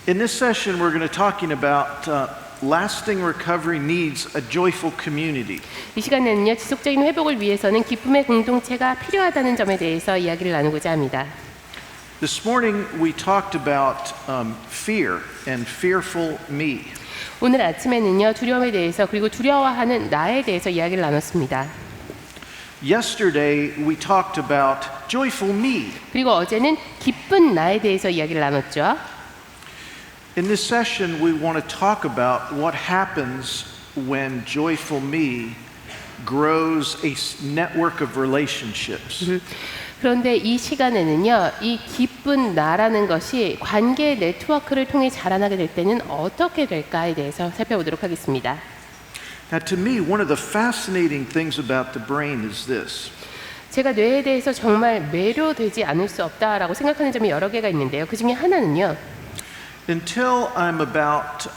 In this session, we're going to be talking about lasting recovery needs a joyful community. 이 시간에는요, 지속적인 회복을 위해서는 기쁨의 공동체가 필요하다는 점에 대해서 이야기를 나누고자 합니다. This morning, we talked about fear and fearful me. 오늘 아침에는요, 두려움에 대해서 그리고 두려워하는 나에 대해서 이야기를 나눴습니다. Yesterday, we talked about joyful me. 그리고 어제는 기쁜 나에 대해서 이야기를 나눴죠. In this session, we want to talk about what happens when joyful me grows a network of relationships. 그런데 이 시간에는요, 이 기쁜 나라는 것이 관계 네트워크를 통해 자라나게 될 때는 어떻게 될까에 대해서 살펴보도록 하겠습니다. Now, to me, one of the fascinating things about the brain is this. 제가 뇌에 대해서 정말 매료되지 않을 수 없다라고 생각하는 점이 여러 개가 있는데요. 그 중에 하나는요. Until I'm about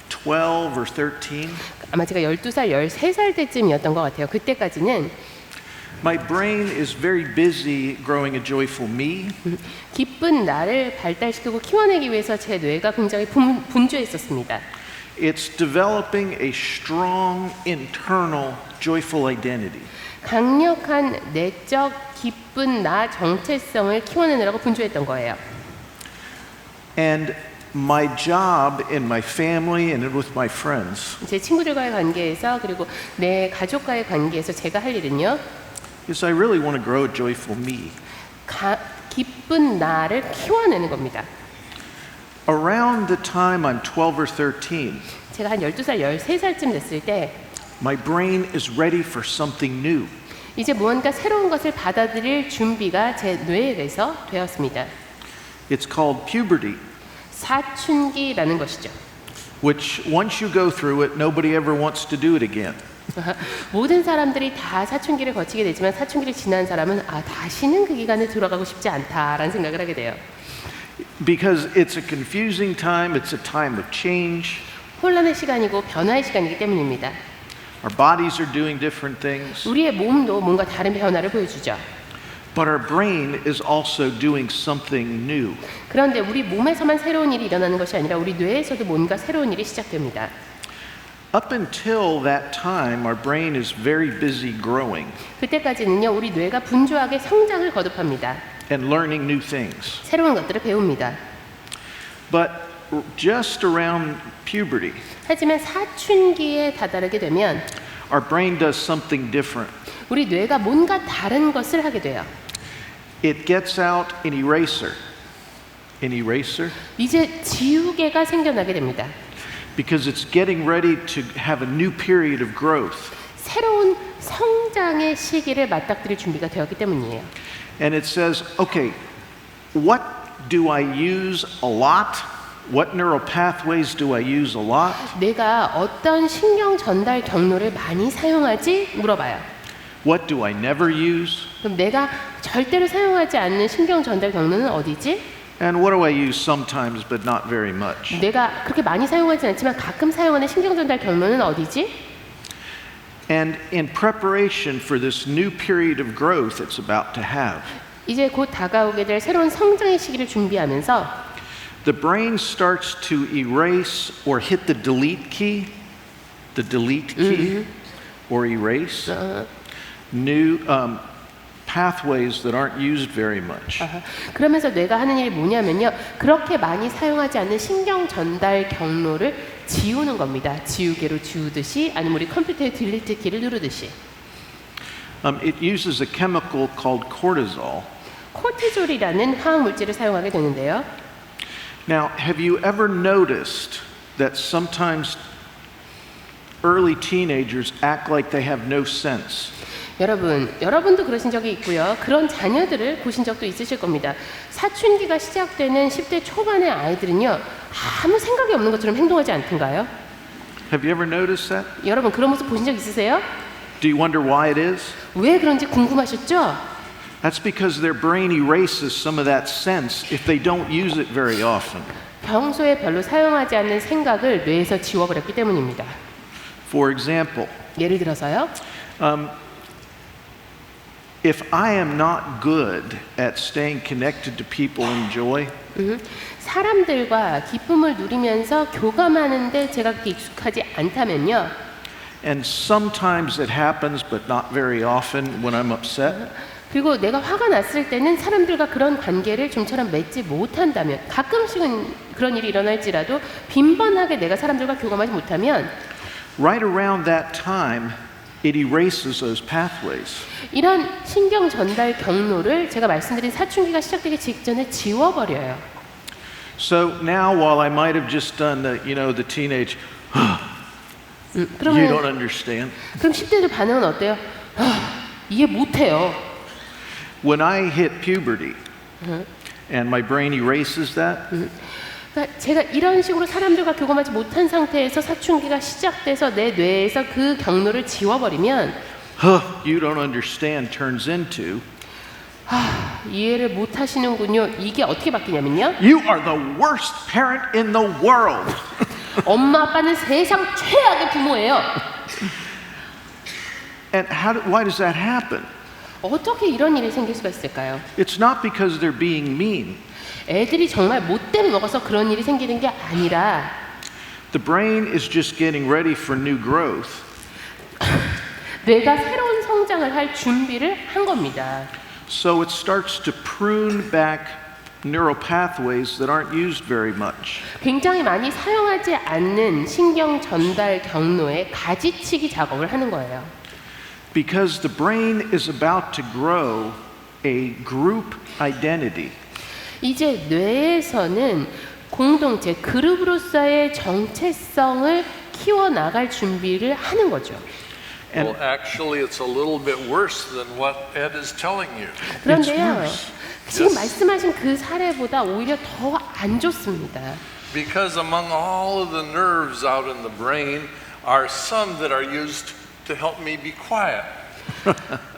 12 or 13, 아마 제가 12살, 13살 때쯤이었던 것 같아요. 그때까지는 my brain is very busy growing a joyful me. 기쁜 나를 발달시키고 키워내기 위해서 제 뇌가 굉장히 분주했었습니다. It's developing a strong internal joyful identity. 강력한 내적 기쁜 나 정체성을 키워내느라고 분주했던 거예요. And my job in my family and with my friends 제 친구들과의 관계에서 그리고 내 가족과의 관계에서 제가 할 일은요. is I really want to grow a joyful me. 기쁜 나를 키워내는 겁니다. Around the time I'm 12 or 13, 제가 한 12살, 13살쯤 됐을 때 my brain is ready for something new. 이제 무언가 새로운 것을 받아들일 준비가 제 뇌에서 되었습니다. It's called puberty, 사춘기라는 것이죠. which once you go through it, nobody ever wants to do it again. 모든 사람들이 다 사춘기를 거치게 되지만 사춘기를 지난 사람은 다시는 그 기간에 들어가고 싶지 않다라는 생각을 하게 돼요. Because it's a confusing time, it's a time of change. 혼란의 시간이고 변화의 시간이기 때문입니다. Our bodies are doing different things, 우리의 몸도 뭔가 다른 변화를 보여주죠. but our brain is also doing something new. 그런데 우리 몸에서만 새로운 일이 일어나는 것이 아니라 우리 뇌에서도 뭔가 새로운 일이 시작됩니다. Up until that time, our brain is very busy growing 그때까지는요, 우리 뇌가 분주하게 성장을 거듭합니다. and learning new things. 새로운 것들을 배웁니다. But just around puberty, 하지만 사춘기에 다다르게 되면 our brain does something different. 우리 뇌가 뭔가 다른 것을 하게 돼요. It gets out an eraser. An eraser? 이제 지우개가 생겨나게 됩니다. Because it's getting ready to have a new period of growth. 새로운 성장의 시기를 맞닥뜨릴 준비가 되었기 때문이에요. And it says, okay, what do I use a lot? What neural pathways do I use a lot? 내가 어떤 신경 전달 경로를 많이 사용하지? 물어봐요. What do I never use? 그럼 내가 절대로 사용하지 않는 신경 전달 경로는 어디지? And what do I use sometimes but not very much? 내가 그렇게 많이 사용하지 않지만 가끔 사용하는 신경 전달 경로는 어디지? And in preparation for this new period of growth it's about to have, 이제 곧 다가오게 될 새로운 성장의 시기를 준비하면서 the brain starts to erase or hit the delete key or erase new pathways that aren't used very much. 그러면서 뇌가 하는 일이 뭐냐면요, 그렇게 많이 사용하지 않는 신경 전달 경로를 지우는 겁니다. 지우개로 지우듯이 아니면 우리 컴퓨터의 딜리트 키를 누르듯이. It uses a chemical called cortisol. 코티졸이라는 화학 물질을 사용하게 되는데요. Now, have you ever noticed that sometimes early teenagers act like they have no sense? 여러분도 그러신 적이 있고요. 그런 자녀들을 보신 적도 있으실 겁니다. 사춘기가 시작되는 10대 초반의 아이들은요, 아무 생각이 없는 것처럼 행동하지 않던가요? Have you ever noticed that? 여러분 그런 모습 보신 적 있으세요? Do you wonder why it is? 왜 그런지 궁금하셨죠? That's because their brain erases some of that sense if they don't use it very often. 평소에 별로 사용하지 않는 생각을 뇌에서 지워버렸기 때문입니다. For example, 예를 들어서요. if I am not good at staying connected to people in joy, 사람들과 기쁨을 누리면서 교감하는데 제가 그렇게 익숙하지 않다면요. and sometimes it happens, but not very often when I'm upset, 그리고 내가 화가 났을 때는 사람들과 그런 관계를 좀처럼 맺지 못한다면 가끔씩은 그런 일이 일어날지라도 빈번하게 내가 사람들과 교감하지 못하면 right around that time, it erases those pathways. 이런 신경 전달 경로를 제가 말씀드린 사춘기가 시작되기 직전에 지워버려요. So now, while I might have just done the teenage, you don't 그러면 understand. 그럼 10대들 반응은 어때요? 이해 못해요. When I hit puberty, and my brain erases that, 그러니까 제가 이런 식으로 사람들과 교감하지 못한 상태에서 사춘기가 시작돼서 내 뇌에서 그 경로를 지워버리면 you don't understand turns into, 이해를 못하시는군요. 이게 어떻게 바뀌냐면요. you are the worst parent in the world. 엄마 아빠는 세상 최악의 부모예요. And why does that happen? 어떻게 이런 일이 생길 수가 있을까요? It's not because they're being mean. 애들이 정말 못돼 먹어서 그런 일이 생기는 게 아니라 The brain is just getting ready for new growth. 뇌가 새로운 성장을 할 준비를 한 겁니다. So it starts to prune back neural pathways that aren't used very much. 굉장히 많이 사용하지 않는 신경 전달 경로에 가지치기 작업을 하는 거예요. Because the brain is about to grow a group identity. 이제 뇌에서는 공동체, 그룹으로서의 정체성을 키워나갈 준비를 하는 거죠. Well, actually, it's a little bit worse than what Ed is telling you. 그런데요, 지금 Yes. 말씀하신 그 사례보다 오히려 더 안 좋습니다. Because among all of the nerves out in the brain are some that are used to help me be quiet.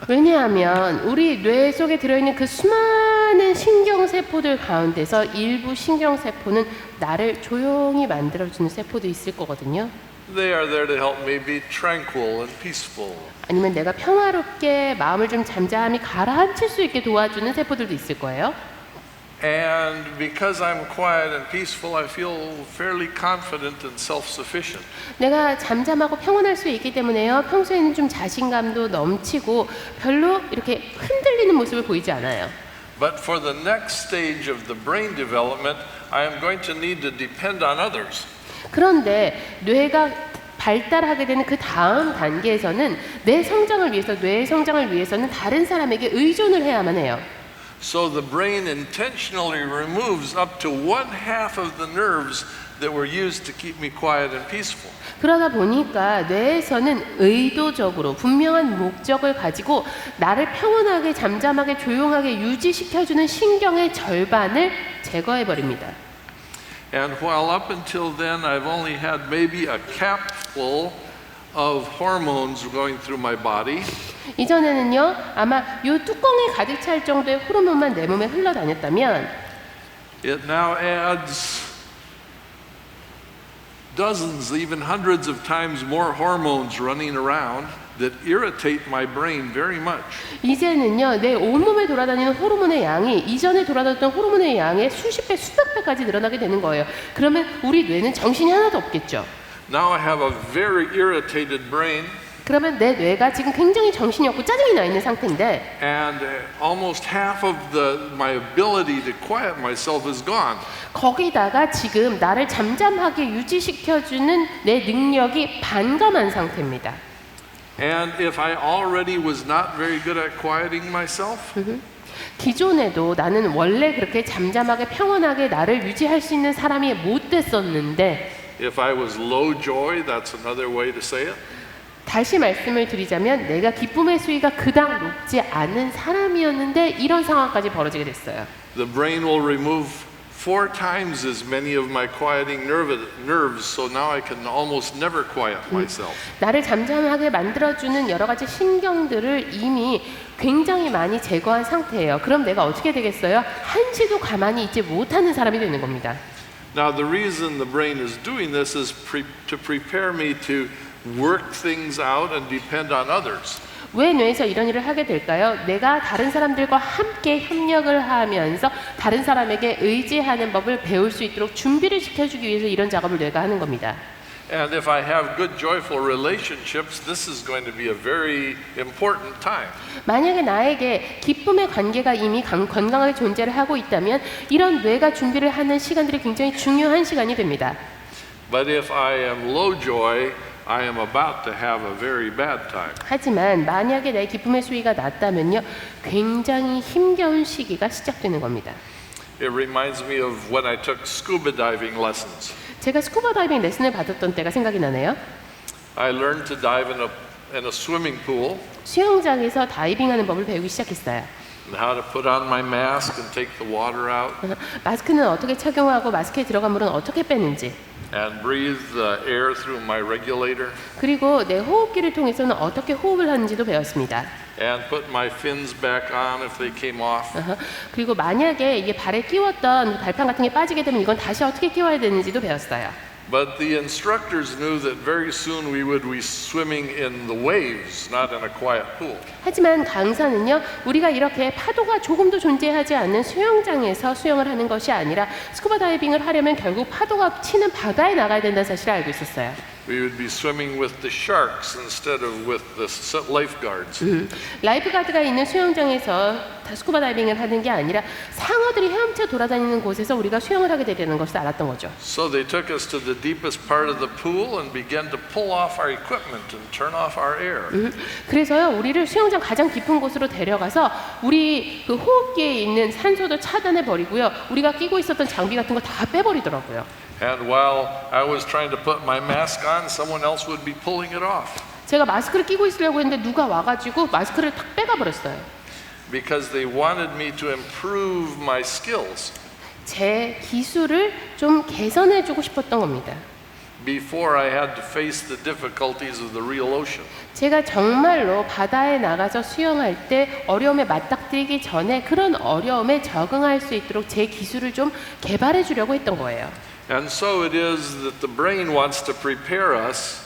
왜냐하면 우리 뇌 속에 들어있는 그 수많은 신경세포들 가운데서 일부 신경세포는 나를 조용히 만들어주는 세포도 있을 거거든요. They are there to help me be tranquil and peaceful. 아니면 내가 평화롭게 마음을 좀 잠잠히 가라앉힐 수 있게 도와주는 세포들도 있을 거예요. And because I'm quiet and peaceful, I feel fairly confident and self-sufficient. 내가 잠잠하고 평온할 수 있기 때문에요. 평소에는 좀 자신감도 넘치고 별로 이렇게 흔들리는 모습을 보이지 않아요. But for the next stage of the brain development, I am going to need to depend on others. 그런데 뇌가 발달하게 되는 그 다음 단계에서는 내 성장을 위해서, 뇌의 성장을 위해서는 다른 사람에게 의존을 해야만 해요. So the brain intentionally removes up to 1/2 of the nerves that were used to keep me quiet and peaceful. 그러다 보니까 뇌에서는 의도적으로 분명한 목적을 가지고 나를 평온하게, 잠잠하게, 조용하게 유지시켜주는 신경의 절반을 제거해버립니다. And while up until then I've only had maybe a capful of hormones going through my body, 이전에는요, 아마 이 뚜껑이 가득 찰 정도의 호르몬만 내 몸에 흘러다녔다면 it now adds dozens, even hundreds of times more hormones running around that irritate my brain very much. 이제는요, 내 온몸에 돌아다니는 호르몬의 양이 이전에 돌아다녔던 호르몬의 양의 수십 배, 수백 배까지 늘어나게 되는 거예요. 그러면 우리 뇌는 정신이 하나도 없겠죠. Now I have a very irritated brain, 그러면 내 뇌가 지금 굉장히 정신이 없고 짜증이 나 있는 상태인데 and almost half of my ability to quiet myself is gone. 거기다가 지금 나를 잠잠하게 유지시켜주는 내 능력이 반감한 상태입니다. And if I already was not very good at quieting myself, 기존에도 나는 원래 그렇게 잠잠하게 평온하게 나를 유지할 수 있는 사람이 못 됐었는데 if I was low joy, that's another way to say it. 다시 말씀을 드리자면 내가 기쁨의 수위가 그닥 높지 않은 사람이었는데 이런 상황까지 벌어지게 됐어요. The brain will remove 4 times as many of my quieting nerves, so now I can almost never quiet myself. 나를 잠잠하게 만들어주는 여러 가지 신경들을 이미 굉장히 많이 제거한 상태예요. 그럼 내가 어떻게 되겠어요? 한시도 가만히 있지 못하는 사람이 되는 겁니다. Now the reason the brain is doing this is to prepare me to work things out and depend on others. 왜 뇌에서 이런 일을 하게 될까요? 내가 다른 사람들과 함께 협력을 하면서 다른 사람에게 의지하는 법을 배울 수 있도록 준비를 시켜주기 위해서 이런 작업을 뇌가 하는 겁니다. And if I have good, joyful relationships, this is going to be a very important time. 만약에 나에게 기쁨의 관계가 이미 건강하게 존재를 하고 있다면 이런 뇌가 준비를 하는 시간들이 굉장히 중요한 시간이 됩니다. But if I am low joy, I am about to have a very bad time. 하지만 만약에 내 기쁨의 수위가 낮다면요, 굉장히 힘겨운 시기가 시작되는 겁니다. It reminds me of when I took scuba diving lessons. 제가 스쿠버 다이빙 레슨을 받았던 때가 생각이 나네요. I learned to dive in a swimming pool 수영장에서 다이빙하는 법을 배우기 시작했어요. and how to put on my mask and take the water out 마스크는 어떻게 착용하고 마스크에 들어간 물은 어떻게 빼는지, and breathe the air through my regulator 그리고 내 호흡기를 통해서는 어떻게 호흡을 하는지도 배웠습니다. and put my fins back on if they came off. 그리고 만약에 이게 발에 끼웠던 발판 같은 게 빠지게 되면 이건 다시 어떻게 끼워야 되는지도 배웠어요. But the instructors knew that very soon we would be swimming in the waves, not in a quiet pool. 하지만 강사는요, 우리가 이렇게 파도가 조금도 존재하지 않는 수영장에서 수영을 하는 것이 아니라 스쿠버 다이빙을 하려면 결국 파도가 치는 바다에 나가야 된다는 사실을 알고 있었어요. We would be swimming with the sharks instead of with the lifeguards. 라이프가드가 있는 수영장에서 스쿠버 다이빙을 하는 게 아니라 상어들이 헤엄쳐 돌아다니는 곳에서 우리가 수영을 하게 되는 것을 알았던 거죠. So they took us to the deepest part of the pool and began to pull off our equipment and turn off our air. 그래서요, 우리를 수영장 가장 깊은 곳으로 데려가서 우리 그 호흡기에 있는 산소도 차단해 버리고요, 우리가 끼고 있었던 장비 같은 거 다 빼버리더라고요. And while I was trying to put my mask on, someone else would be pulling it off 제가 마스크를 끼고 있으려고 했는데 누가 와가지고 마스크를 탁 빼가 버렸어요. because they wanted me to improve my skills 제 기술을 좀 개선해주고 싶었던 겁니다. before I had to face the difficulties of the real ocean. 제가 정말로 바다에 나가서 수영할 때 어려움에 맞닥뜨리기 전에 그런 어려움에 적응할 수 있도록 제 기술을 좀 개발해 주려고 했던 거예요. And so it is that the brain wants to prepare us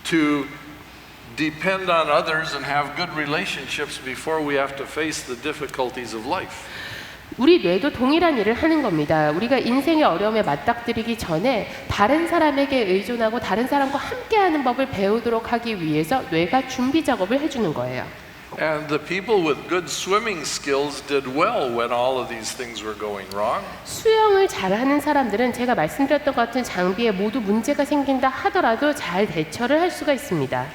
to depend on others and have good relationships before we have to face the difficulties of life. 우리 뇌도 동일한 일을 하는 겁니다. 우리가 인생의 어려움에 맞닥뜨리기 전에 다른 사람에게 의존하고 다른 사람과 함께하는 법을 배우도록 하기 위해서 뇌가 준비 작업을 해주는 거예요. And the people with good swimming skills did well when all of these things were going wrong. 수영을 잘하는 사람들은 제가 말씀드렸던 것 같은 장비에 모두 문제가 생긴다 하더라도 잘 대처를 할 수가 있습니다.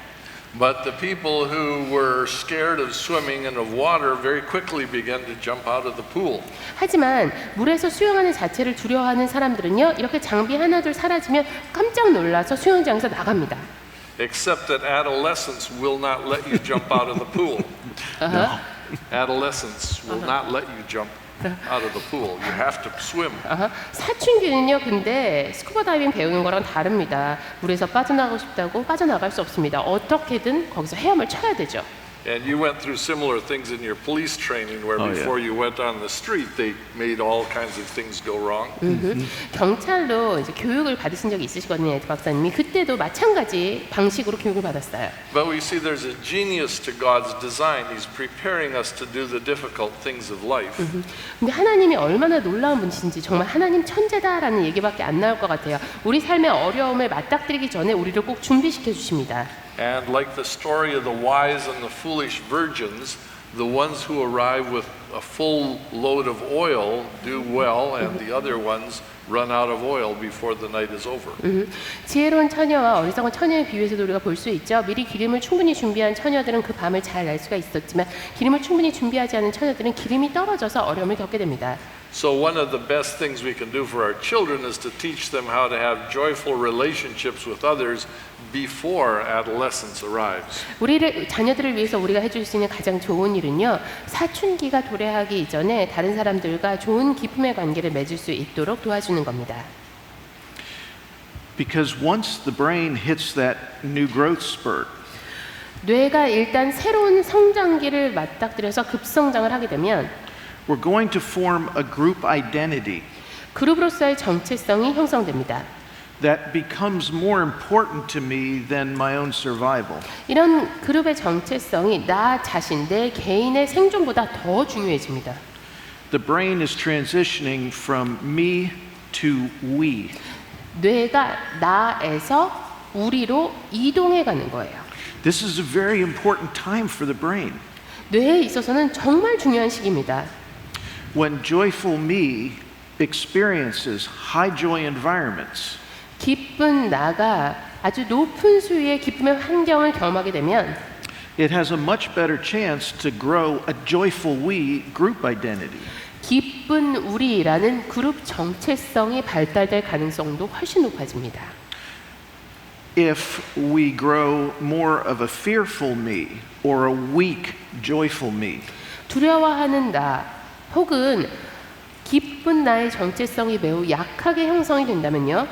But the people who were scared of swimming and of water very quickly began to jump out of the pool. 하지만 물에서 수영하는 자체를 두려워하는 사람들은요, 이렇게 장비 하나둘 사라지면 깜짝 놀라서 수영장에서 나갑니다. Except that adolescents will not let you jump out of the pool. Adolescents will not let you jump out of the pool. You have to swim. 사춘기는요, 근데 스쿠버 다이빙 배우는 거랑 다릅니다. 물에서 빠져나가고 싶다고 빠져나갈 수 없습니다. 어떻게든 거기서 헤엄을 쳐야 되죠. And you went through similar things in your police training where Oh, before you went on the street they made all kinds of things go wrong. 경찰로 이제 교육을 받으신 적이 있으시거든요, 에드 박사님이. 그때도 마찬가지 방식으로 교육을 받았어요. But we see there's a genius to God's design. He's preparing us to do the difficult things of life. 근데 하나님이 얼마나 놀라운 분이신지, 정말 하나님 천재다라는 얘기밖에 안 나올 것 같아요. 우리 삶의 어려움을 맞닥뜨리기 전에 우리를 꼭 준비시켜 주십니다. And like the story of the wise and the foolish virgins, the ones who arrive with a full load of oil do well, and the other ones run out of oil before the night is over. 지혜로운 처녀와 어리석은 처녀의 비유에서도 우리가 볼 수 있죠. 미리 기름을 충분히 준비한 처녀들은 그 밤을 잘 날 수가 있었지만 기름을 충분히 준비하지 않은 처녀들은 기름이 떨어져서 어려움을 겪게 됩니다. So one of the best things we can do for our children is to teach them how to have joyful relationships with others before adolescence arrives. 우리를 자녀들을 위해서 우리가 해줄 수 있는 가장 좋은 일은요, 사춘기가 도래하기 이전에 다른 사람들과 좋은 기쁨의 관계를 맺을 수 있도록 도와주는 겁니다. Because once the brain hits that new growth spurt, 뇌가 일단 새로운 성장기를 맞닥뜨려서 급성장을 하게 되면 we're going to form a group identity. 그룹으로서의 정체성이 형성됩니다. that becomes more important to me than my own survival. 이런 그룹의 정체성이 나 자신, 내 개인의 생존보다 더 중요해집니다. The brain is transitioning from me to we. 뇌가 나에서 우리로 이동해 가는 거예요. This is a very important time for the brain. 뇌에 있어서는 정말 중요한 시기입니다. When joyful me experiences high joy environments, 기쁜 나가 아주 높은 수위의 기쁨의 환경을 경험하게 되면 it has a much better chance to grow a joyful we group identity. 기쁜 우리라는 그룹 정체성이 발달될 가능성도 훨씬 높아집니다. If we grow more of a fearful me or a weak joyful me, 두려워하는 나 혹은 기쁜 나의 정체성이 매우 약하게 형성이 된다면요.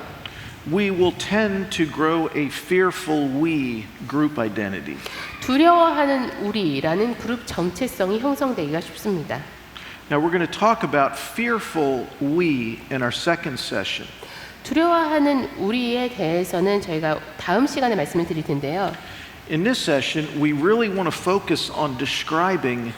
we will tend to grow a fearful we group identity. 두려워하는 우리라는 그룹 정체성이 형성되기가 쉽습니다. Now we're going to talk about fearful we in our second session. 두려워하는 우리에 대해서는 저희가 다음 시간에 말씀을 드릴 텐데요. In this session, we really want to focus on describing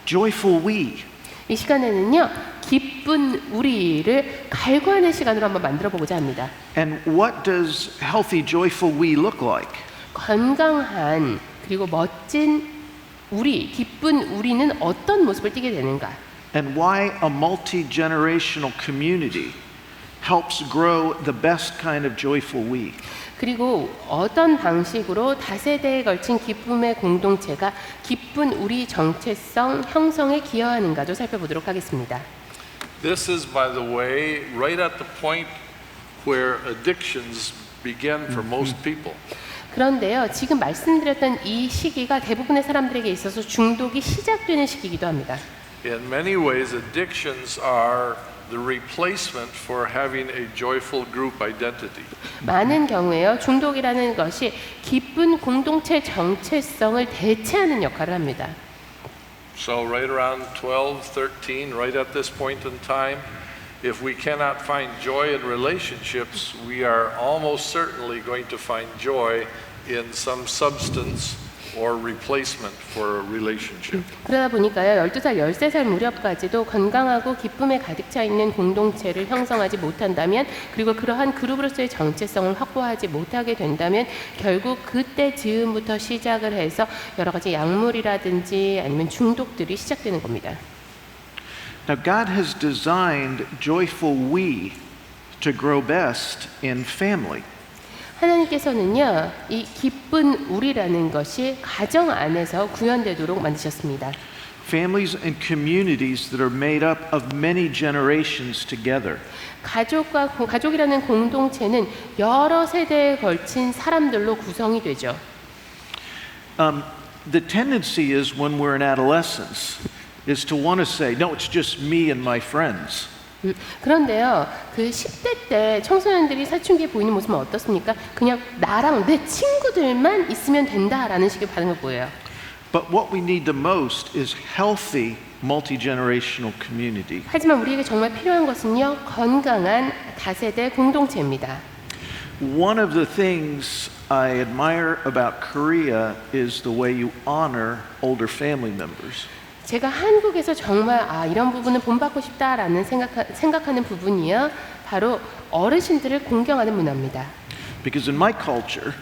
joyful we. 이 시간에는요, 기쁜 우리를 갈구하는 시간으로 한번 만들어 보고자 합니다. And what does healthy joyful we look like? 건강한 그리고 멋진 우리, 기쁜 우리는 어떤 모습을 띠게 되는가? And why a multi-generational community helps grow the best kind of joyful we. 그리고 어떤 방식으로 다세대에 걸친 기쁨의 공동체가 기쁜 우리 정체성 형성에 기여하는가도 살펴보도록 하겠습니다. This is, by the way, right at the point where addictions begin for most people. 그런데요, 지금 말씀드렸던 이 시기가 대부분의 사람들에게 있어서 중독이 시작되는 시기이기도 합니다. In many ways, addictions are the replacement for having a joyful group identity. 많은 경우에요, 중독이라는 것이 기쁜 공동체 정체성을 대체하는 역할을 합니다. So right around 12, 13, right at this point in time, if we cannot find joy in relationships, we are almost certainly going to find joy in some substance or replacement for a relationship. 그러다 보니까요, 12살, 13살 무렵까지도 건강하고 기쁨에 가득 차 있는 공동체를 형성하지 못한다면, 그리고 그러한 그룹으로서의 정체성을 확보하지 못하게 된다면 결국 그때 즈음부터 시작을 해서 여러 가지 약물이라든지 아니면 중독들이 시작되는 겁니다. Now God has designed joyful we to grow best in family. 하나님께서는요, 이 기쁜 우리라는 것이 가정 안에서 구현되도록 만드셨습니다. Families and communities that are made up of many generations together. 가족이라는 공동체는 여러 세대에 걸친 사람들로 구성이 되죠. The tendency is when we're in adolescence is to want to say, no, it's just me and my friends. 그런데요, 그 10대 때 청소년들이 사춘기에 보이는 모습은 어떻습니까? 그냥 나랑 내 친구들만 있으면 된다라는 식의 반응을 보여요. But what we need the most is healthy multi-generational community. 하지만 우리에게 정말 필요한 것은요, 건강한 다세대 공동체입니다. One of the things I admire about Korea is the way you honor older family members. 제가 한국에서 정말 이런 부분은 본받고 싶다라는 생각하는 부분이요, 바로 어르신들을 공경하는 문화입니다. Because in my culture,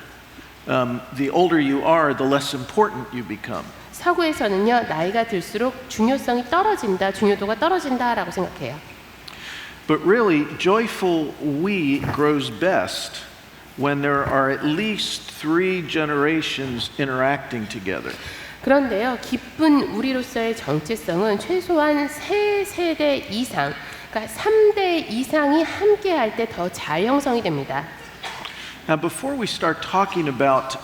the older you are, the less important you become. 서구에서는요, 나이가 들수록 중요성이 떨어진다, 중요도가 떨어진다라고 생각해요. But really, joyful we grows best when there are at least 3 generations interacting together. 그런데요, 기쁜 우리로서의 정체성은 최소한 3세대 이상, 그러니까 3대 이상이 함께 할 때 더 잘 형성이 됩니다. Now, before we start talking about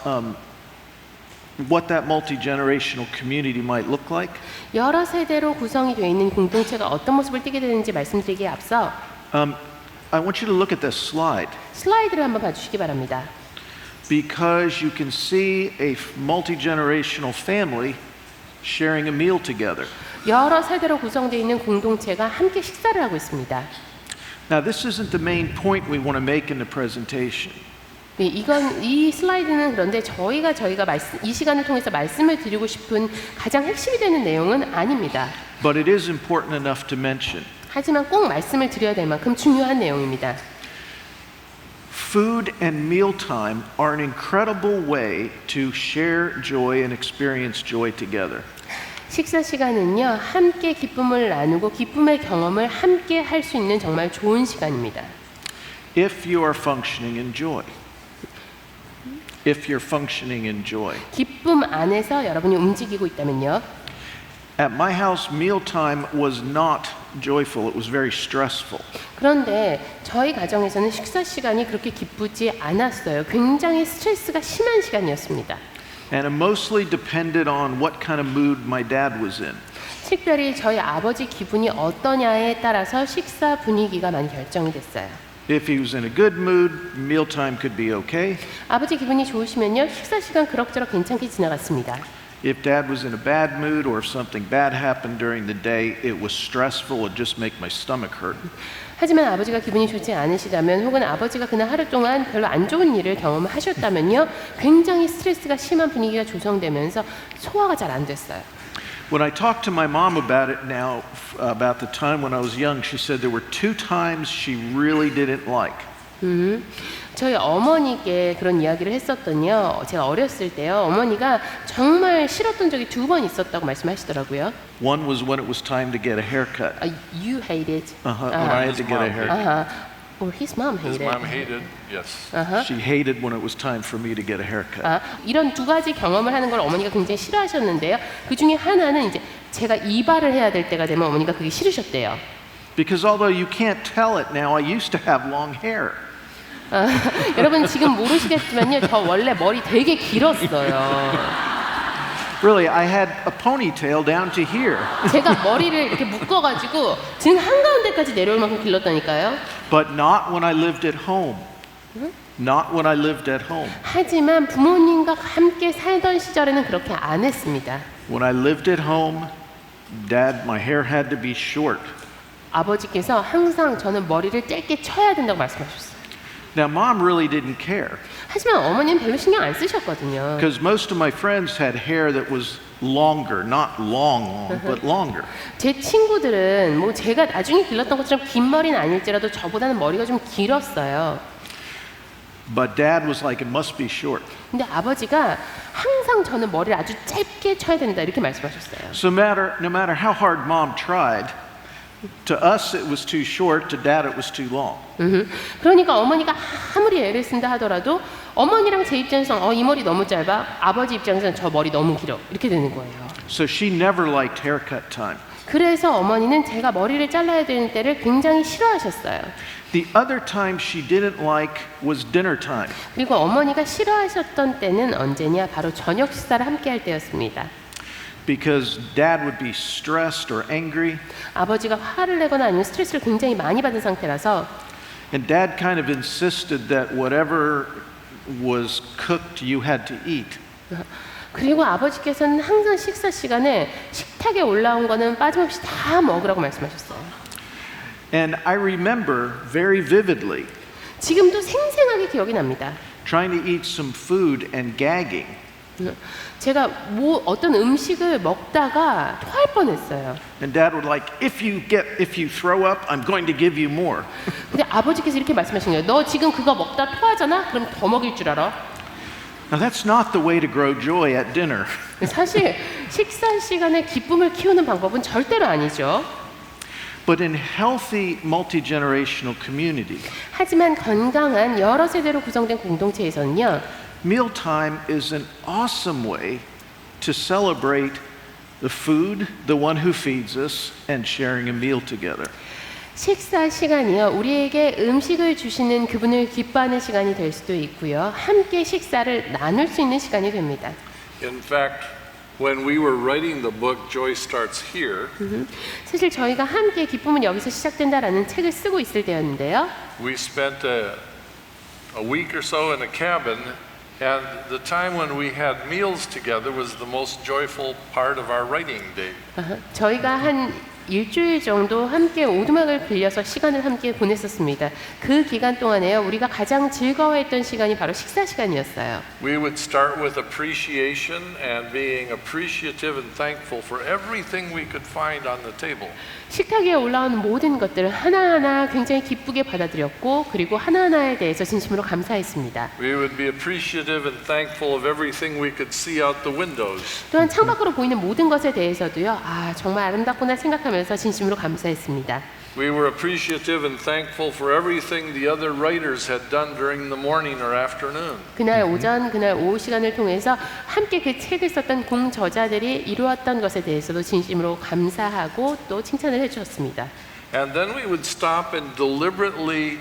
what that multi-generational community might look like, 여러 세대로 구성이 되어 있는 공동체가 어떤 모습을 띠게 되는지 말씀드리기에 앞서 I want you to look at this slide. 슬라이드를 한번 봐주시기 바랍니다. Because you can see a multi-generational family sharing a meal together. 여러 세대로 구성되어 있는 공동체가 함께 식사를 하고 있습니다. Now, this isn't the main point we want to make in the presentation. 네, 이 슬라이드는 그런데 저희가 이 시간을 통해서 말씀을 드리고 싶은 가장 핵심이 되는 내용은 아닙니다. But it is important enough to mention. 하지만 꼭 말씀을 드려야 될 만큼 중요한 내용입니다. Food and mealtime are an incredible way to share joy and experience joy together. 식사 시간은요, 함께 기쁨을 나누고 기쁨의 경험을 함께 할 수 있는 정말 좋은 시간입니다. If you are functioning in joy. If you're functioning in joy. 기쁨 안에서 여러분이 움직이고 있다면요. At my house, mealtime was not joyful. It was very stressful. 그런데 저희 가정에서는 식사 시간이 그렇게 기쁘지 않았어요. 굉장히 스트레스가 심한 시간이었습니다. And it mostly depended on what kind of mood my dad was in. 특별히 저희 아버지 기분이 어떠냐에 따라서 식사 분위기가 많이 결정이 됐어요. If he was in a good mood, mealtime could be okay. 아버지 기분이 좋으시면요, 식사 시간 그럭저럭 괜찮게 지나갔습니다. If dad was in a bad mood or if something bad happened during the day, it was stressful. It just make my stomach hurt. 하지만 아버지가 기분이 좋지 않으시다면 혹은 아버지가 그날 하루 동안 별로 안 좋은 일을 경험하셨다면요, 굉장히 스트레스가 심한 분위기가 조성되면서 소화가 잘 안 됐어요. When I talked to my mom about it now, about the time when I was young, she said there were 2 times she really didn't like. 저희 어머니께 그런 이야기를 했었더니요, 제가 어렸을 때요, 어머니가 정말 싫었던 적이 2번 있었다고 말씀하시더라고요. One was when it was time to get a haircut. You hated. When I had to get a haircut. Or his mom His hated. mom hated, yes. She hated when it was time for me to get a haircut. 이런 2가지 경험을 하는 걸 어머니가 굉장히 싫어하셨는데요. 그 중에 하나는 이제 제가 이발을 해야 될 때가 되면 어머니가 그게 싫으셨대요. Because although you can't tell it now, I used to have long hair. 여러분 지금 모르시겠지만요, 저 원래 머리 되게 길었어요. Really, I had a ponytail down to here. 제가 머리를 이렇게 묶어가지고 등 한가운데까지 내려올 만큼 길렀다니까요. But not when I lived at home. Not when I lived at home. 하지만 부모님과 함께 살던 시절에는 그렇게 안 했습니다. When I lived at home, Dad, my hair had to be short. 아버지께서 항상 저는 머리를 짧게 쳐야 된다고 말씀하셨어요. Now, Mom really didn't care. 하지만 어머니는 별로 신경 안 쓰셨거든요. Because most of my friends had hair that was longer, not long, but longer. 제 친구들은 뭐 제가 나중에 길렀던 것처럼 긴 머리는 아닐지라도 저보다는 머리가 좀 길었어요. But Dad was like, it must be short. 근데 아버지가 항상 저는 머리를 아주 짧게 쳐야 된다 이렇게 말씀하셨어요. So no matter how hard Mom tried, to us it was too short, to Dad it was too long. 그러니까 어머니가 아무리 애를 쓴다 하더라도 어머니랑 제 입장에서는 이 머리 너무 짧아, 아버지 입장에서는 저 머리 너무 길어 이렇게 되는 거예요. So she never liked haircut time. 그래서 어머니는 제가 머리를 잘라야 되는 때를 굉장히 싫어하셨어요. The other time she didn't like was dinner time. 그리고 어머니가 싫어하셨던 때는 언제냐? 바로 저녁 식사를 함께 할 때였습니다. Because Dad would be stressed or angry. 아버지가 화를 내거나 아니면 스트레스를 굉장히 많이 받은 상태라서 And Dad kind of insisted that whatever was cooked you had to eat. 그리고 아버지께서는 항상 식사 시간에 식탁에 올라온 거는 빠짐없이 다 먹으라고 말씀하셨어요. And I remember very vividly 지금도 생생하게 기억이 납니다. trying to eat some food and gagging. 제가 어떤 음식을 먹다가 토할 뻔했어요. And Dad would like, if you throw up, I'm going to give you more. 근데 아버지께서 이렇게 말씀하신 거예요. 너 지금 그거 먹다 토하잖아? 그럼 더 먹일 줄 알아? Now that's not the way to grow joy at dinner. 사실 식사 시간에 기쁨을 키우는 방법은 절대로 아니죠. But in healthy multi-generational community, 하지만 건강한 여러 세대로 구성된 공동체에서는요, mealtime is an awesome way to celebrate the food, the one who feeds us, and sharing a meal together. 식사 시간이요, 우리에게 음식을 주시는 그분을 기뻐하는 시간이 될 수도 있고요, 함께 식사를 나눌 수 있는 시간이 됩니다. In fact, when we were writing the book Joy Starts Here, 사실 저희가 함께 기쁨은 여기서 시작된다라는 책을 쓰고 있을 때였는데요. we spent a week or so in a cabin, and the time when we had meals together was the most joyful part of our writing day. 저희가 한 일주일 정도 함께 오두막을 빌려서 시간을 함께 보냈었습니다. 그 기간 동안에요, 우리가 가장 즐거워했던 시간이 바로 식사 시간이었어요. We would start with appreciation and being appreciative and thankful for everything we could find on the table. 식탁 위에 올라오는 모든 것들을 하나하나 굉장히 기쁘게 받아들였고 그리고 하나하나에 대해서 진심으로 감사했습니다. We would be appreciative and thankful of everything we could see out the windows. 또한 창밖으로 보이는 모든 것에 대해서도요, 아 정말 아름답구나 생각하면서 진심으로 감사했습니다. We were appreciative and thankful for everything the other writers had done during the morning or afternoon. 그날 오전, 그날 오후 시간을 통해서 함께 그 책을 썼던 공저자들이 이루었던 것에 대해서도 진심으로 감사하고 또 칭찬을 해주었습니다. And then we would stop and deliberately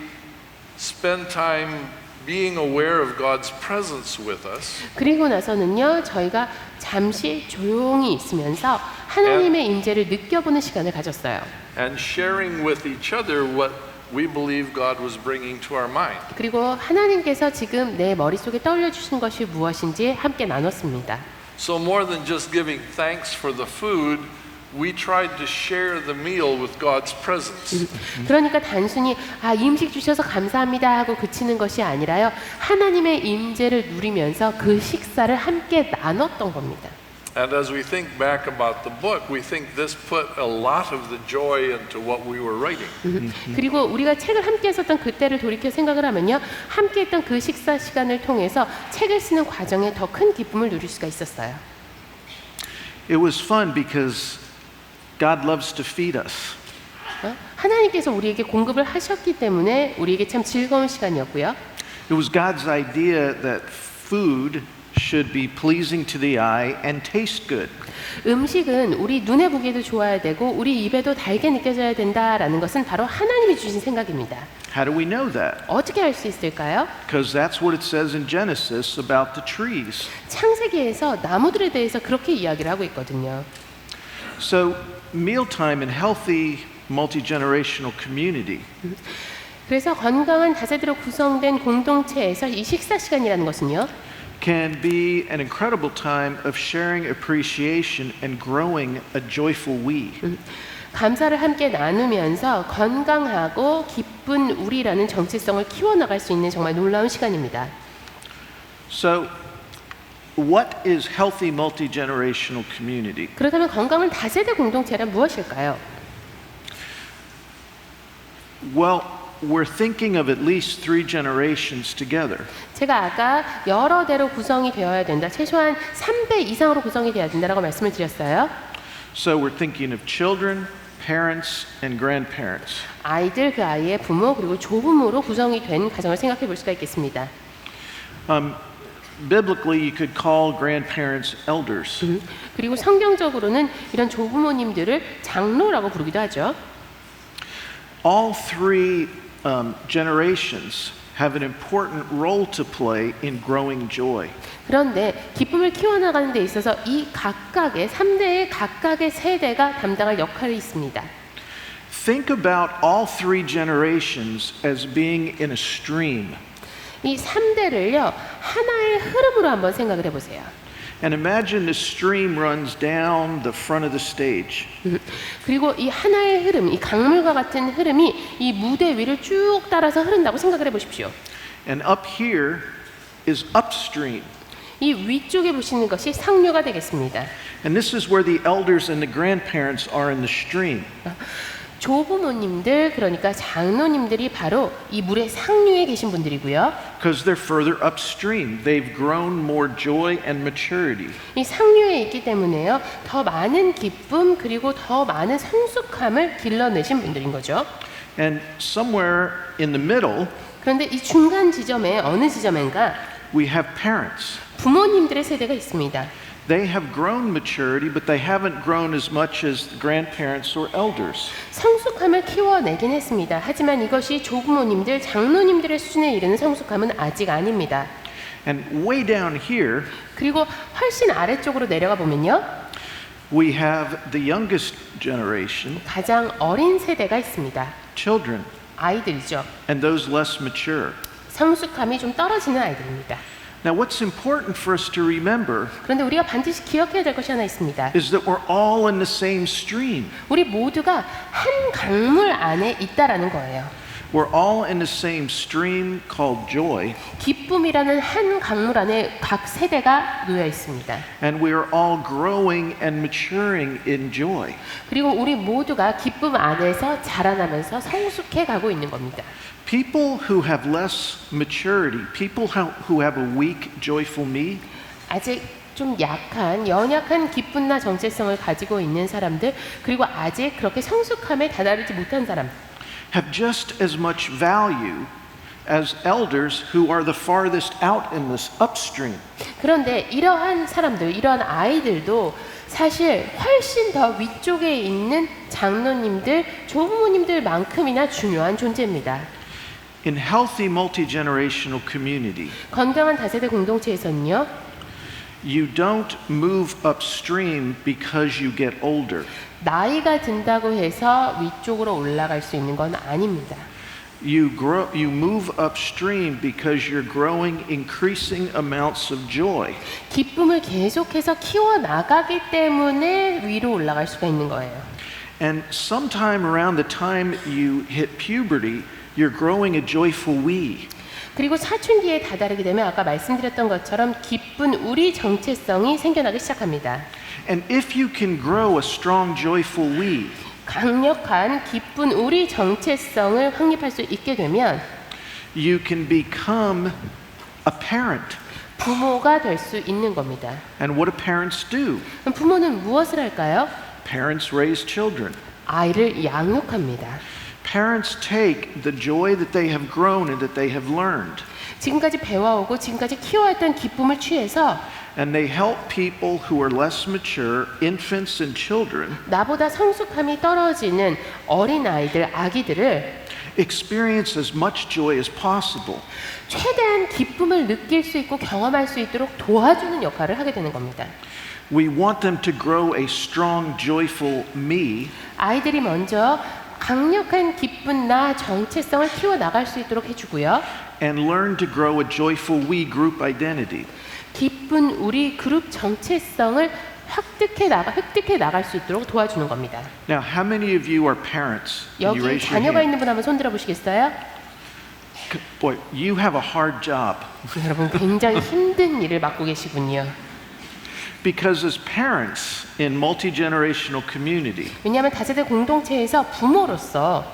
spend time being aware of God's presence with us. 그리고 나서는요, 저희가 잠시 조용히 있으면서 하나님의 임재를 느껴보는 시간을 가졌어요. And sharing with each other what we believe God was bringing to our mind. 그리고 하나님께서 지금 내 머릿속에 떠올려 주신 것이 무엇인지 함께 나눴습니다. So more than just giving thanks for the food, we tried to share the meal with God's presence. 그러니까 단순히 이 음식 주셔서 감사합니다 하고 그치는 것이 아니라요, 하나님의 임재를 누리면서 그 식사를 함께 나눴던 겁니다. And as we think back about the book, we think this put a lot of the joy into what we were writing. 그리고 우리가 책을 함께 썼던 그때를 돌이켜 생각을 하면요, 함께 했던 그 식사 시간을 통해서 책을 쓰는 과정에 더 큰 기쁨을 누릴 수가 있었어요. It was fun because God loves to feed us. 하나님께서 우리에게 공급을 하셨기 때문에 우리에게 참 즐거운 시간이었고요. It was God's idea that food should be pleasing to the eye and taste good. 음식은 우리 눈에 보기에도 좋아야 되고 우리 입에도 달게 느껴져야 된다라는 것은 바로 하나님이 주신 생각입니다. How do we know that? 어떻게 알 수 있을까요? Because that's what it says in Genesis about the trees. 창세기에서 나무들에 대해서 그렇게 이야기를 하고 있거든요. So, mealtime in healthy multi-generational community 그래서 건강한 다세대로 구성된 공동체에서 이 식사 시간이라는 것은요, can be an incredible time of sharing appreciation and growing a joyful we. 감사를 함께 나누면서 건강하고 기쁜 우리라는 정체성을 키워나갈 수 있는 정말 놀라운 시간입니다. So, what is healthy multi-generational community? 그렇다면 건강한 다세대 공동체란 무엇일까요? Well, we're thinking of at least 3 generations together. 제가 아까 여러 대로 구성이 되어야 된다, 최소한 3대 이상으로 구성이 되어야 된다라고 말씀을 드렸어요. So we're thinking of children, parents, and grandparents. 아이들, 그 아이의 부모, 그리고 조부모로 구성이 된 가정을 생각해 볼 수가 있겠습니다. Biblically, you could call grandparents elders. 그리고 성경적으로는 이런 조부모님들을 장로라고 부르기도 하죠. All 3 generations have an important role to play in growing joy. 그런데 기쁨을 키워나가는 데 있어서 이 각각의 3대의 각각의 세대가 담당할 역할이 있습니다. Think about all 3 generations as being in a stream. 이 3대를요, 하나의 흐름으로 한번 생각을 해보세요. And imagine the stream runs down the front of the stage. 그리고 이 하나의 흐름, 이 강물과 같은 흐름이 이 무대 위를 쭉 따라서 흐른다고 생각을 해보십시오. And up here is upstream. 이 위쪽에 보시는 것이 상류가 되겠습니다. And this is where the elders and the grandparents are in the stream. 조부모님들, 그러니까 장로님들이 바로 이 물의 상류에 계신 분들이고요. Because they're further upstream. They've grown more joy and maturity. 이 상류에 있기 때문에요, 더 많은 기쁨 그리고 더 많은 성숙함을 길러내신 분들인 거죠. And somewhere in the middle, 그런데 이 중간 지점에 어느 지점인가 we have parents. 부모님들의 세대가 있습니다. They have grown maturity, but they haven't grown as much as the grandparents or elders. 성숙함을 키워내긴 했습니다. 하지만 이것이 조부모님들, 장로님들의 수준에 이르는 성숙함은 아직 아닙니다. And way down here, 그리고 훨씬 아래쪽으로 내려가 보면요, we have the youngest generation, 가장 어린 세대가 있습니다. children, 아이들이죠. and those less mature. 성숙함이 좀 떨어지는 아이들입니다. Now, what's important for us to remember 그런데 우리가 반드시 기억해야 될 것이 하나 있습니다. is that we're all in the same stream. 우리 모두가 한 강물 안에 있다라는 거예요. We're all in the same stream called joy, 기쁨이라는 한 강물 안에 각 세대가 놓여 있습니다. and we are all growing and maturing in joy. 그리고 우리 모두가 기쁨 안에서 자라나면서 성숙해 가고 있는 겁니다. People who have less maturity, people who have a weak, joyful me, 아직 좀 약한, 연약한 기쁨나 정체성을 가지고 있는 사람들, 그리고 아직 그렇게 성숙함에 다다르지 못한 사람, have just as much value as elders who are the farthest out in this upstream. 그런데 이러한 사람들, 이러한 아이들도 사실 훨씬 더 위쪽에 있는 장로님들, 조부모님들만큼이나 중요한 존재입니다. In healthy multi-generational community, 건강한 다세대 공동체에서는요, you don't move upstream because you get older. 나이가 든다고 해서 위쪽으로 올라갈 수 있는 건 아닙니다. You move upstream because you're growing increasing amounts of joy. 기쁨을 계속해서 키워나가기 때문에 위로 올라갈 수가 있는 거예요. And sometime around the time you hit puberty, you're growing a joyful we. 그리고 사춘기에 다다르게 되면 아까 말씀드렸던 것처럼 기쁜 우리 정체성이 생겨나기 시작합니다. And if you can grow a strong, joyful we, 강력한 기쁜 우리 정체성을 확립할 수 있게 되면 you can become a parent. 부모가 될 수 있는 겁니다. And what do parents do? 그럼 부모는 무엇을 할까요? Parents raise children. 아이를 양육합니다. Parents take the joy that they have grown and that they have learned, 지금까지 배워오고 지금까지 키워왔던 기쁨을 취해서 and they help people who are less mature, infants and children, 나보다 성숙함이 떨어지는 어린아이들, 아기들을 experience as much joy as possible. 최대한 기쁨을 느낄 수 있고 경험할 수 있도록 도와주는 역할을 하게 되는 겁니다. We want them to grow a strong, joyful me, 아이들이 먼저 강력한 기쁜 나 정체성을 키워나갈 수 있도록 해주고요. and learn to grow a joyful we group identity. 기쁜 우리 그룹 정체성을 획득해 나갈 수 있도록 도와주는 겁니다. Now, how many of you are parents? Can you 여기 raise your 자녀가 hand? 있는 분 한번 손 들어 보시겠어요? Boy, you have a hard job. 여러분 굉장히 힘든 일을 맡고 계시군요. Because as parents in multi-generational community, 왜냐하면 다세대 공동체에서 부모로서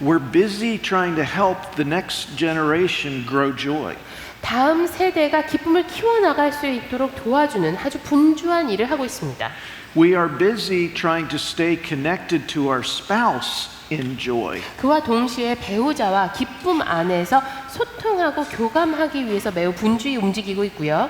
we're busy trying to help the next generation grow joy. 다음 세대가 기쁨을 키워나갈 수 있도록 도와주는 아주 분주한 일을 하고 있습니다. We are busy trying to stay connected to our spouse in joy. 그와 동시에 배우자와 기쁨 안에서 소통하고 교감하기 위해서 매우 분주히 움직이고 있고요.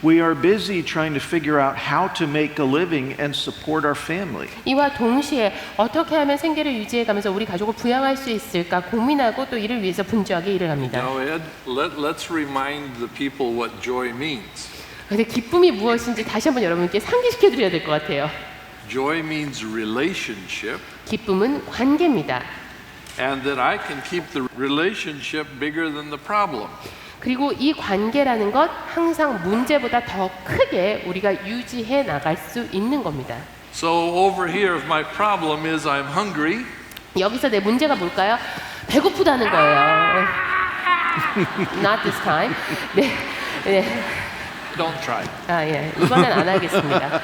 We are busy trying to figure out how to make a living and support our family. 이와 동시에 어떻게 하면 생계를 유지해가면서 우리 가족을 부양할 수 있을까 고민하고 또 이를 위해서 분주하게 일을 합니다. Now, Ed, let's remind the people what joy means. 근데 기쁨이 무엇인지 다시 한번 여러분께 상기시켜 드려야 될 것 같아요. Joy means relationship, 기쁨은 관계입니다. and that I can keep the relationship bigger than the problem. 그리고 이 관계라는 것 항상 문제보다 더 크게 우리가 유지해 나갈 수 있는 겁니다. So over here, if my problem is I'm hungry, 여기서 내 문제가 뭘까요? 배고프다는 거예요. Not this time. 네, 네. don't try. 아 예, 이번엔 안 하겠습니다.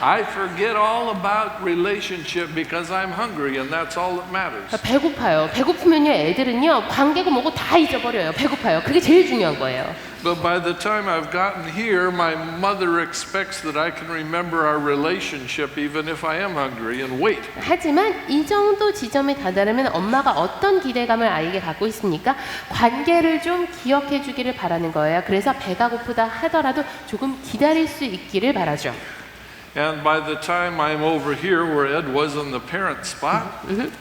I forget all about relationship because I'm hungry, and that's all that matters. 배고파요. 배고프면요, 애들은요 관계고 뭐고 다 잊어버려요. 배고파요. 그게 제일 중요한 거예요. But by the time I've gotten here, my mother expects that I can remember our relationship even if I am hungry and wait. 하지만 이 정도 지점에 다다르면 엄마가 어떤 기대감을 아이에게 갖고 있습니까? 관계를 좀 기억해 주기를 바라는 거예요. 그래서 배가 고프다 하더라도 조금 기다릴 수 있기를 바라죠. And by the time I'm over here where Ed was in the parent spot,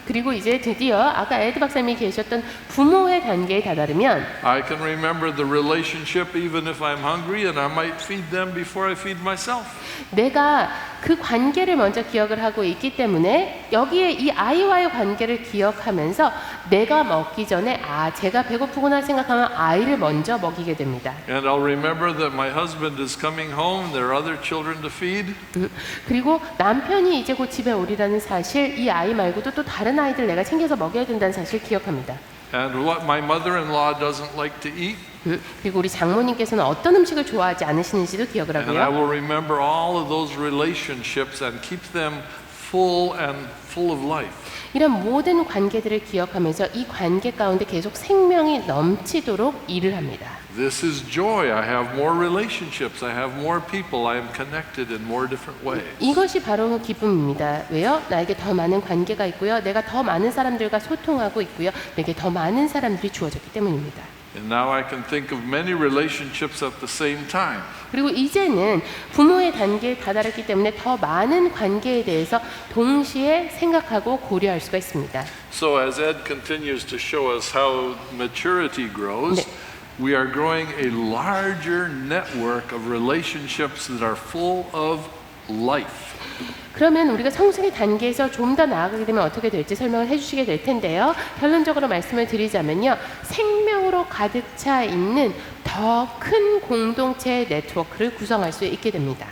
그리고 이제 드디어 아까 에드 박사님이 계셨던 부모의 단계에 다다르면 I can remember the relationship even if I'm hungry and I might feed them before I feed myself. 내가 그 관계를 먼저 기억을 하고 있기 때문에 여기에 이 아이와의 관계를 기억하면서 내가 먹기 전에 제가 배고프구나 생각하면 아이를 먼저 먹이게 됩니다. And I'll remember that my husband is coming home, there are other children to feed. 그리고 남편이 이제 곧 집에 오리라는 사실, 이 아이 말고도 또 다른 아이들 내가 챙겨서 먹여야 된다는 사실 기억합니다. And what my mother-in-law doesn't like to eat. 그리고 우리 장모님께서는 어떤 음식을 좋아하지 않으시는지도 기억을 And I 하고요. will remember all of those relationships and keep them full and full of life. 이런 모든 관계들을 기억하면서 이 관계 가운데 계속 생명이 넘치도록 일을 합니다. This is joy. I have more relationships. I have more people. I am connected in more different ways. 이것이 바로 기쁨입니다. 왜요? 나에게 더 많은 관계가 있고요. 내가 더 많은 사람들과 소통하고 있고요. 내게 더 많은 사람들이 주어졌기 때문입니다. And now I can think of many relationships at the same time. 그리고 이제는 부모의 단계에 다다랐기 때문에 더 많은 관계에 대해서 동시에 생각하고 고려할 수가 있습니다. So as Ed continues to show us how maturity grows, 네. we are growing a larger network of relationships that are full of life. 그러면 우리가 성숙의 단계에서 좀 더 나아가게 되면 어떻게 될지 설명을 해주시게 될 텐데요. 결론적으로 말씀을 드리자면요. 생명으로 가득 차 있는 더 큰 공동체 네트워크를 구성할 수 있게 됩니다.